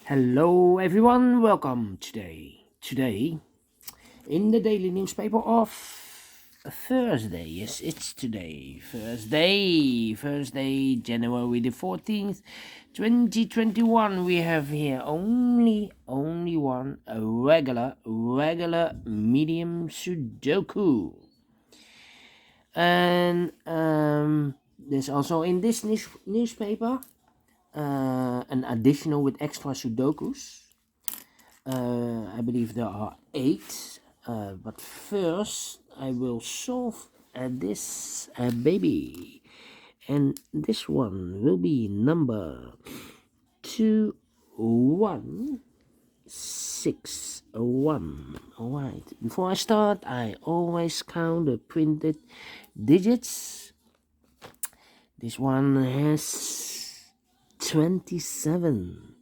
Hello everyone, welcome today in the daily newspaper of Thursday. Yes, it's today, Thursday, January the 14th, 2021. We have here only one regular medium Sudoku. And there's also in this newspaper an additional with extra Sudokus. I believe there are 8, but first I will solve this baby, and this one will be number 2161. Alright, before I start, I always count the printed digits. This one has 27.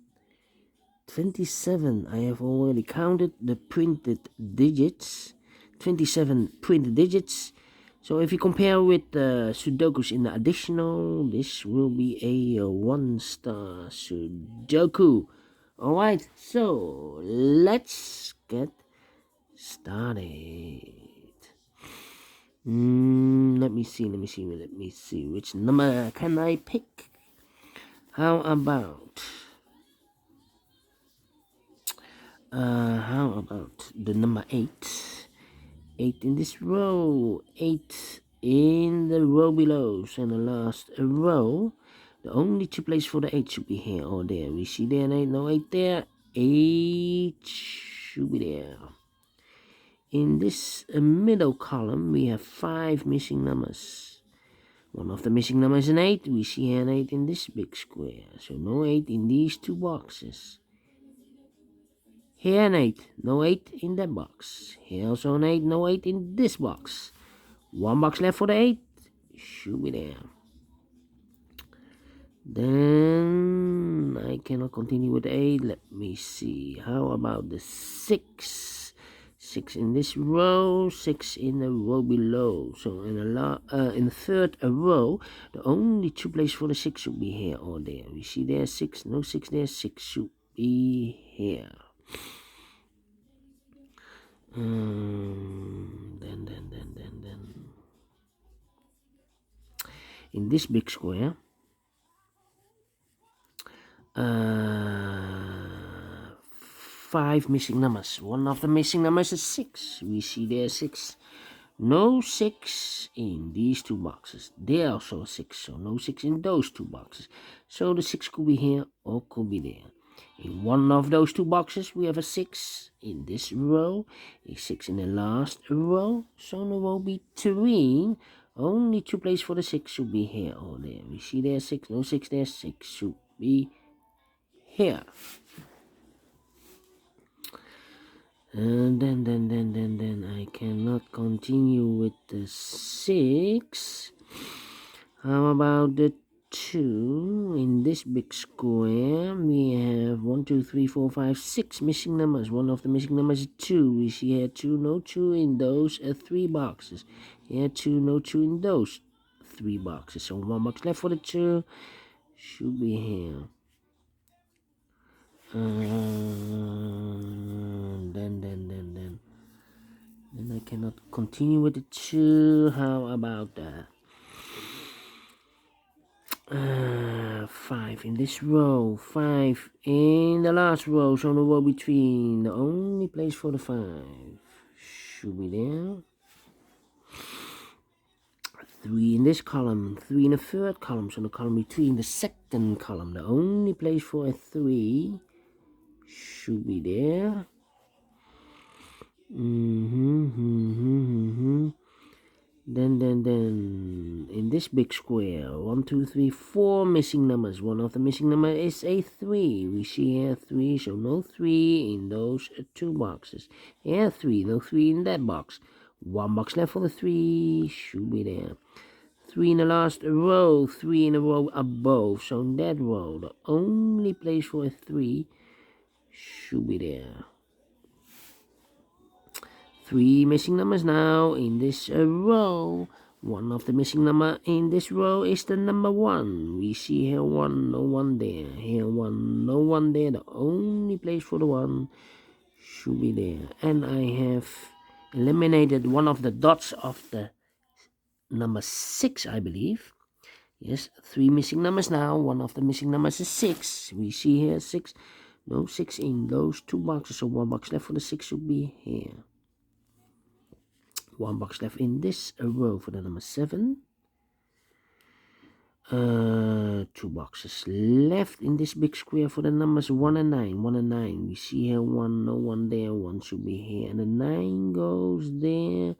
I have already counted the printed digits. 27 printed digits. So if you compare with the Sudokus in the additional, this will be a 1-star Sudoku. Alright, so let's get started. Let me see which number can I pick. How about the number 8? 8 in this row, 8 in the row below, so in the last row, the only 2 places for the 8 should be here or there. We see there an 8, no 8 there, 8 should be there. In this middle column, we have 5 missing numbers. One of the missing numbers is an 8. We see here an 8 in this big square, so no 8 in these 2 boxes. Here an 8, no 8 in that box. Here also an 8, no 8 in this box. 1 box left for the 8, should be there. Then I cannot continue with 8. Let me see. How about the 6? 6 in this row, 6 in the row below. So in the third row, the only 2 places for the 6 should be here or there. We see there 6, no 6 there, 6 should be here. Then in this big square, 5 missing numbers. One of the missing numbers is 6. We see there 6. No 6 in these 2 boxes. There also 6, so no 6 in those 2 boxes. So the 6 could be here or could be there. In one of those 2 boxes, we have a 6 in this row, a 6 in the last row. So in the row between, only 2 places for the 6 should be here or there. We see there 6, no 6 there, 6 should be here. And then I cannot continue with the 6. How about the 2? In this big square, we have 1, 2, 3, 4, 5, 6 missing numbers. One of the missing numbers is 2. We see here 2, no 2 in those 3 boxes. Here 2, no 2 in those 3 boxes. So 1 box left for the 2. Should be here. Then I cannot continue with the 2. How about that? 5 in this row, 5 in the last row, so the row between, the only place for the 5 should be there. 3 in this column, 3 in the third column, so the column between the second column, the only place for a 3 should be there. Then in this big square, 1, 2, 3, 4 missing numbers. One of the missing numbers is a 3. We see here 3, so no 3 in those 2 boxes. Here 3, no 3 in that box. 1 box left for the 3, should be there. 3 in the last row, 3 in a row above. So in that row, the only place for a 3 should be there. 3 missing numbers now in this row. One of the missing number in this row is the number 1. We see here 1, no 1 there. Here 1, no 1 there. The only place for the 1 should be there. And I have eliminated one of the dots of the number 6, I believe. Yes, 3 missing numbers now. One of the missing numbers is 6. We see here 6. No 6 in those 2 boxes. So 1 box left for the 6 should be here. 1 box left in this row for the number 7. 2 boxes left in this big square for the numbers 1 and 9. 1 and 9. We see here 1, no 1 there. 1 should be here. And the 9 goes there.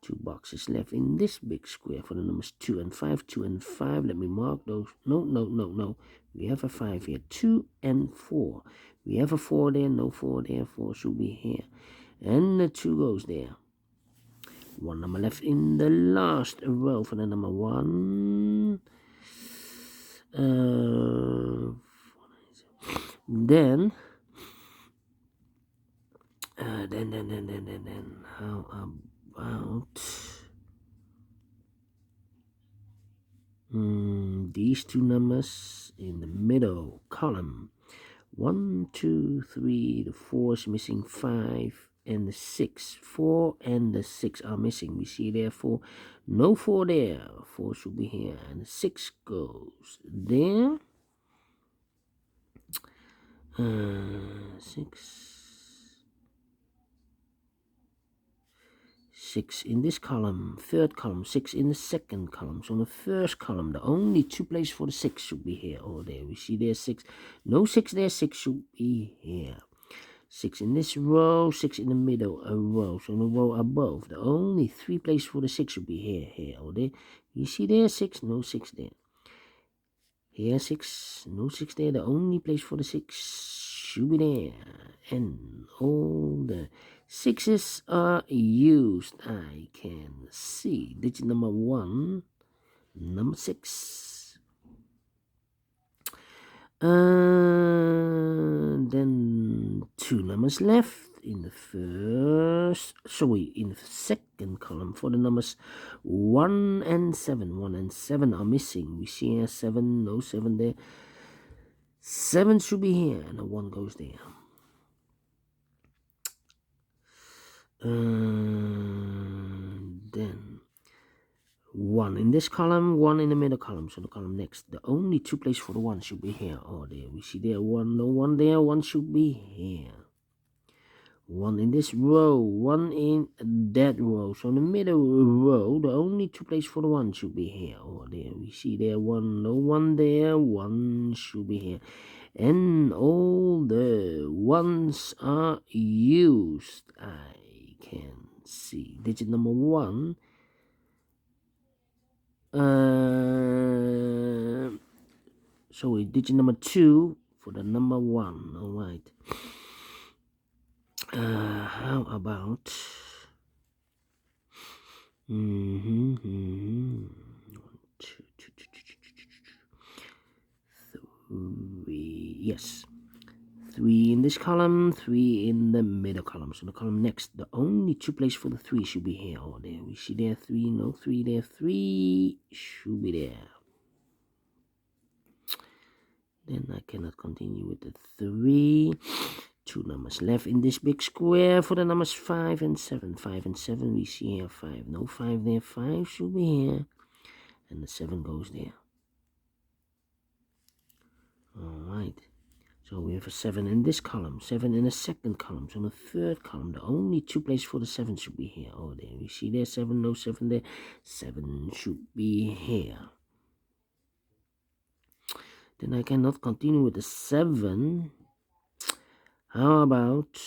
2 boxes left in this big square for the numbers 2 and 5. 2 and 5. Let me mark those. No. We have a 5 here. 2 and 4. We have a 4 there. No 4 there. 4 should be here. And the 2 goes there. 1 number left in the last row for the number 1. Then how about these 2 numbers in the middle column? 1, 2, 3, the 4 is missing, 5 and the 6. 4 and the 6 are missing. We see there 4. No 4 there. 4 should be here. And the 6 goes there. 6 in this column, 3rd column, 6 in the 2nd column. So in the 1st column, the only 2 places for the 6 should be here or there. We see there 6. No 6 there, 6 should be here. 6 in this row, 6 in the middle row. So in the row above, the only 3 places for the 6 should be here or there. You see there 6, no 6 there. Here 6, no 6 there. The only place for the 6 should be there. And all the 6's are used. I can see digit number 1, number 6. Then 2 numbers left in the in the 2nd column for the numbers 1 and 7. 1 and 7 are missing. We see here 7, no 7 there. 7 should be here, and the 1 goes there. Then 1 in this column, 1 in the middle column. So the column next, the only 2 places for the 1 should be here or there. We see there 1, no 1 there. 1 should be here. 1 in this row, 1 in that row. So in the middle row, the only 2 places for the 1 should be here or there. We see there 1, no 1 there. 1 should be here. And all the 1's are used. I can see digit number 1. Digit number 2 for the number 1. All right. How about 1, 2, 3. Yes, 3 in this column, 3 in the middle column. So the column next, the only 2 places for the 3 should be here or there. We see there 3, no 3 there. 3 should be there. Then I cannot continue with the 3. 2 numbers left in this big square for the numbers 5 and 7. 5 and 7, we see here 5. No 5 there. 5 should be here. And the 7 goes there. Alright. So we have a 7 in this column. 7 in the 2nd column. So in the 3rd column, the only 2 places for the 7 should be here. Oh, there. We see there 7. No 7 there. 7 should be here. Then I cannot continue with the 7. How about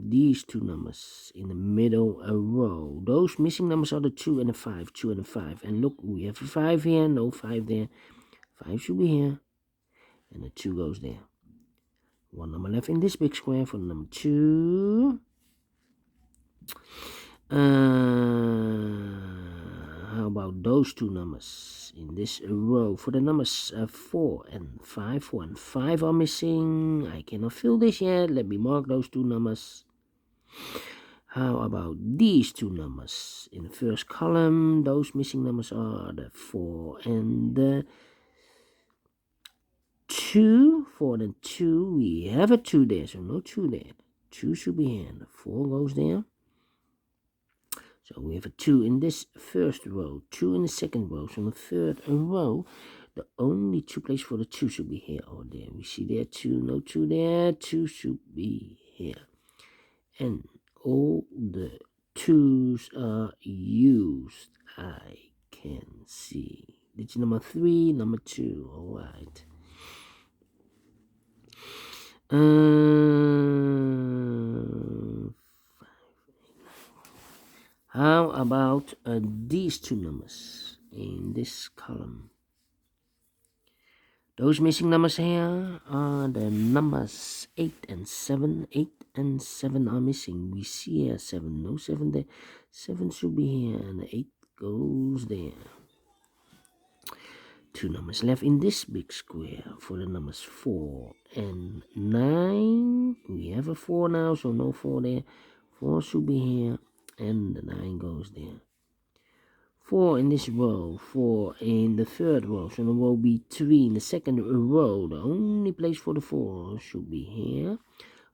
these 2 numbers in the middle row? Those missing numbers are the 2 and the 5. 2 and the 5. And look, we have a 5 here. No 5 there. 5 should be here. And the 2 goes there. 1 number left in this big square for number 2. How about those two numbers in this row? For the numbers 4 and 5, 4 and 5 are missing. I cannot fill this yet. Let me mark those two numbers. How about these two numbers? In the first column, those missing numbers are the 4 and the 2. 4 and 2, we have a 2 there, so no 2 there. 2 should be here, and the 4 goes there. So we have a 2 in this first row, 2 in the second row. So in the third row, the only 2 places for the 2 should be here or there. We see there 2, no 2 there, 2 should be here. And all the 2's are used, I can see. Digit number 3, number 2, all right. How about these two numbers in this column? Those missing numbers here are the numbers 8 and 7. 8 and 7 are missing. We see here 7, no 7 there. 7 should be here, and the 8 goes there. 2 numbers left in this big square for the numbers 4 and 9. We have a 4 now, so no 4 there. 4 should be here, and the 9 goes there. 4 in this row, 4 in the third row, so the row be 3 in the second row. The only place for the 4 should be here.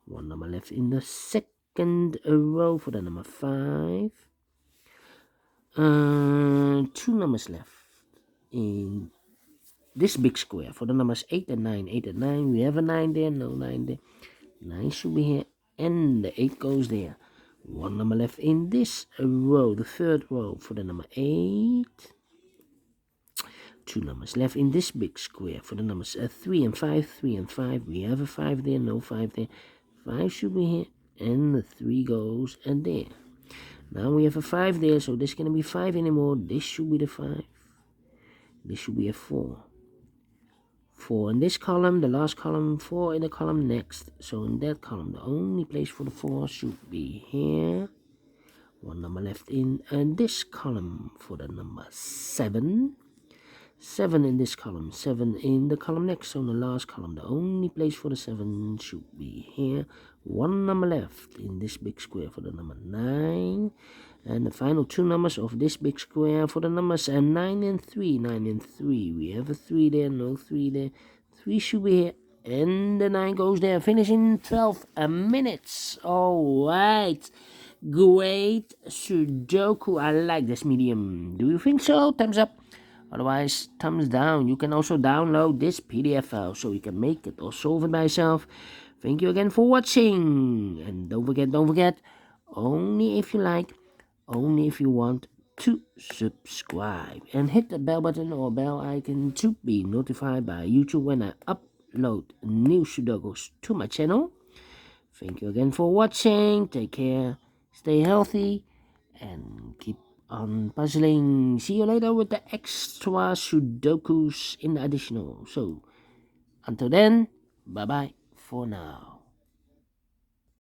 1 number left in the second row for the number 5. 2 numbers left in this big square for the numbers 8 and 9. 8 and 9, we have a 9 there, no 9 there. 9 should be here, and the 8 goes there. 1 number left in this row, the third row for the number 8. 2 numbers left in this big square for the numbers 3 and 5. 3 and 5, we have a 5 there, no 5 there. 5 should be here, and the 3 goes and there. Now we have a 5 there, so this cannot be 5 anymore. This should be the 5. This should be a 4. 4 in this column, the last column, 4 in the column next. So in that column, the only place for the 4 should be here. 1 number left in this column for the number 7. 7 in this column, 7 in the column next. So in the last column, the only place for the 7 should be here. 1 number left in this big square for the number 9. And the final 2 numbers of this big square for the numbers 9 and 3. 9 and 3. We have a 3 there, no 3 there. 3 should be here, and the 9 goes there. Finish in 12 minutes. All right. Great Sudoku. I like this medium. Do you think so? Thumbs up. Otherwise, thumbs down. You can also download this PDF file so you can make it or solve it by yourself. Thank you again for watching. And don't forget, only if you like, only if you want to subscribe. And hit the bell button or bell icon to be notified by YouTube when I upload new Sudokus to my channel. Thank you again for watching. Take care, stay healthy, and keep on puzzling. See you later with the extra Sudokus in the additional. So, until then, bye-bye for now.